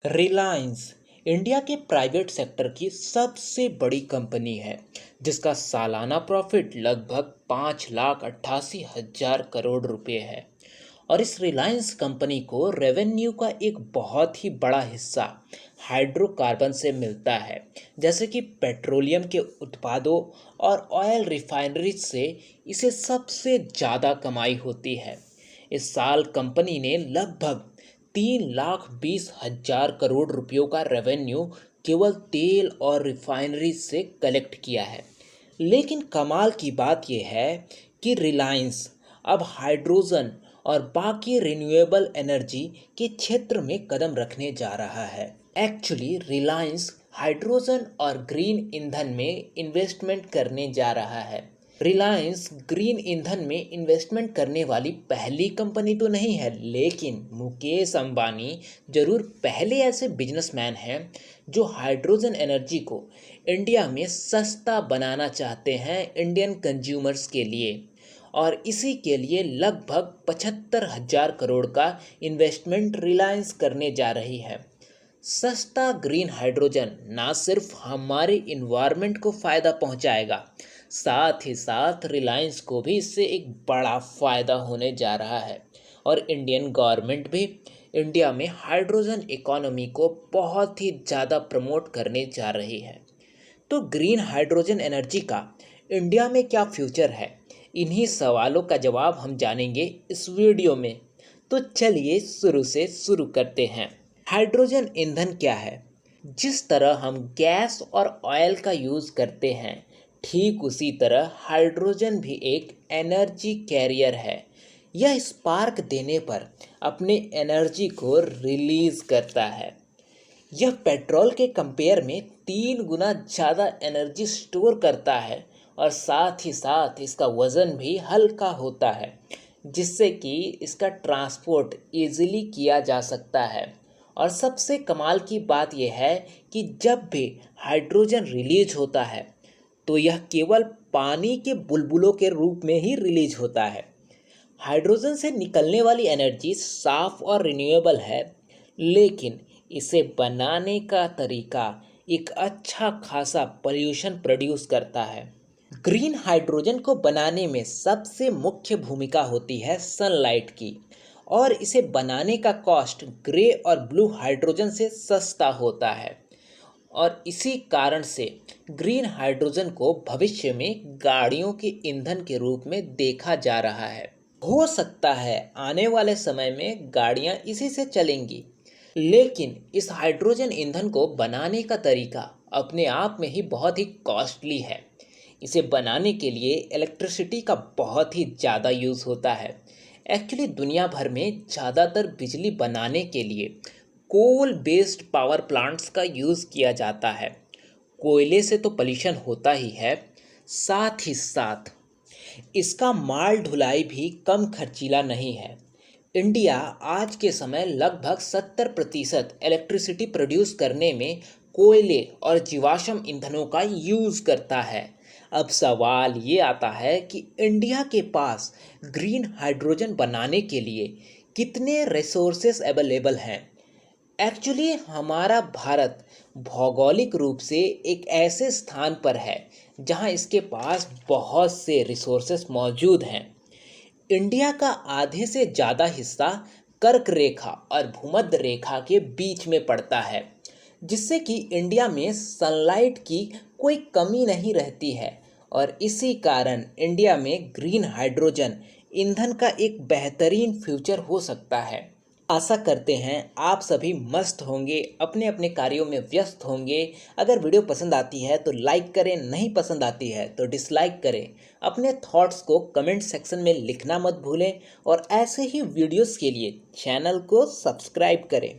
Reliance India के private sector की सबसे बड़ी कंपनी है जिसका सालाना प्रॉफिट लगभग 5,88,000 करोड़ रुपए है। और इस रिलायंस कंपनी को रेवेन्यू का एक बहुत ही बड़ा हिस्सा हाइड्रोकार्बन से मिलता है, जैसे कि पेट्रोलियम के उत्पादों और ऑयल रिफाइनरीज से इसे सबसे ज़्यादा कमाई होती है। इस साल कंपनी ने लगभग 3,20,000 करोड़ रुपयों का रेवेन्यू केवल तेल और रिफाइनरीज से कलेक्ट किया है। लेकिन कमाल की बात यह है कि रिलायंस अब हाइड्रोजन और बाकी रिन्यूएबल एनर्जी के क्षेत्र में कदम रखने जा रहा है। एक्चुअली रिलायंस हाइड्रोजन और ग्रीन ईंधन में इन्वेस्टमेंट करने जा रहा है। रिलायंस ग्रीन ईंधन में इन्वेस्टमेंट करने वाली पहली कंपनी तो नहीं है, लेकिन मुकेश अंबानी जरूर पहले ऐसे बिजनेसमैन हैं जो हाइड्रोजन एनर्जी को इंडिया में सस्ता बनाना चाहते हैं इंडियन कंज्यूमर्स के लिए। और इसी के लिए लगभग 75,000 करोड़ का इन्वेस्टमेंट रिलायंस करने जा रही है। सस्ता ग्रीन हाइड्रोजन ना सिर्फ हमारे इन्वायरमेंट को फ़ायदा पहुंचाएगा, साथ ही साथ रिलायंस को भी इससे एक बड़ा फ़ायदा होने जा रहा है। और इंडियन गवर्नमेंट भी इंडिया में हाइड्रोजन इकोनॉमी को बहुत ही ज़्यादा प्रमोट करने जा रही है। तो ग्रीन हाइड्रोजन एनर्जी का इंडिया में क्या फ्यूचर है, इन्हीं सवालों का जवाब हम जानेंगे इस वीडियो में। तो चलिए शुरू से शुरू करते हैं। हाइड्रोजन ईंधन क्या है? जिस तरह हम गैस और ऑयल का यूज़ करते हैं, ठीक उसी तरह हाइड्रोजन भी एक एनर्जी कैरियर है। यह स्पार्क देने पर अपने एनर्जी को रिलीज़ करता है। यह पेट्रोल के कंपेयर में 3 गुना ज़्यादा एनर्जी स्टोर करता है और साथ ही साथ इसका वज़न भी हल्का होता है, जिससे कि इसका ट्रांसपोर्ट इजीली किया जा सकता है। और सबसे कमाल की बात यह है कि जब भी हाइड्रोजन रिलीज होता है तो यह केवल पानी के बुलबुलों के रूप में ही रिलीज होता है। हाइड्रोजन से निकलने वाली एनर्जी साफ और रिन्यूएबल है, लेकिन इसे बनाने का तरीका एक अच्छा खासा पोल्यूशन प्रोड्यूस करता है। ग्रीन हाइड्रोजन को बनाने में सबसे मुख्य भूमिका होती है सनलाइट की, और इसे बनाने का कॉस्ट ग्रे और ब्लू हाइड्रोजन से सस्ता होता है। और इसी कारण से ग्रीन हाइड्रोजन को भविष्य में गाड़ियों के ईंधन के रूप में देखा जा रहा है। हो सकता है आने वाले समय में गाड़ियां इसी से चलेंगी, लेकिन इस हाइड्रोजन ईंधन को बनाने का तरीका अपने आप में ही बहुत ही कॉस्टली है। इसे बनाने के लिए इलेक्ट्रिसिटी का बहुत ही ज़्यादा यूज़ होता है। एक्चुअली दुनिया भर में ज़्यादातर बिजली बनाने के लिए कोल बेस्ड पावर प्लांट्स का यूज़ किया जाता है। कोयले से तो पॉल्यूशन होता ही है, साथ ही साथ इसका माल ढुलाई भी कम खर्चीला नहीं है। इंडिया आज के समय लगभग 70% इलेक्ट्रिसिटी प्रोड्यूस करने में कोयले और जीवाश्म ईंधनों का यूज़ करता है। अब सवाल ये आता है कि इंडिया के पास ग्रीन हाइड्रोजन बनाने के लिए कितने रिसोर्सेस अवेलेबल हैं। एक्चुअली हमारा भारत भौगोलिक रूप से एक ऐसे स्थान पर है जहां इसके पास बहुत से रिसोर्सेस मौजूद हैं। इंडिया का आधे से ज़्यादा हिस्सा कर्क रेखा और भूमध्य रेखा के बीच में पड़ता है, जिससे कि इंडिया में सनलाइट की कोई कमी नहीं रहती है। और इसी कारण इंडिया में ग्रीन हाइड्रोजन ईंधन का एक बेहतरीन फ्यूचर हो सकता है। आशा करते हैं आप सभी मस्त होंगे, अपने अपने कार्यों में व्यस्त होंगे। अगर वीडियो पसंद आती है तो लाइक करें, नहीं पसंद आती है तो डिसलाइक करें। अपने थॉट्स को कमेंट सेक्शन में लिखना मत भूलें और ऐसे ही वीडियोस के लिए चैनल को सब्सक्राइब करें।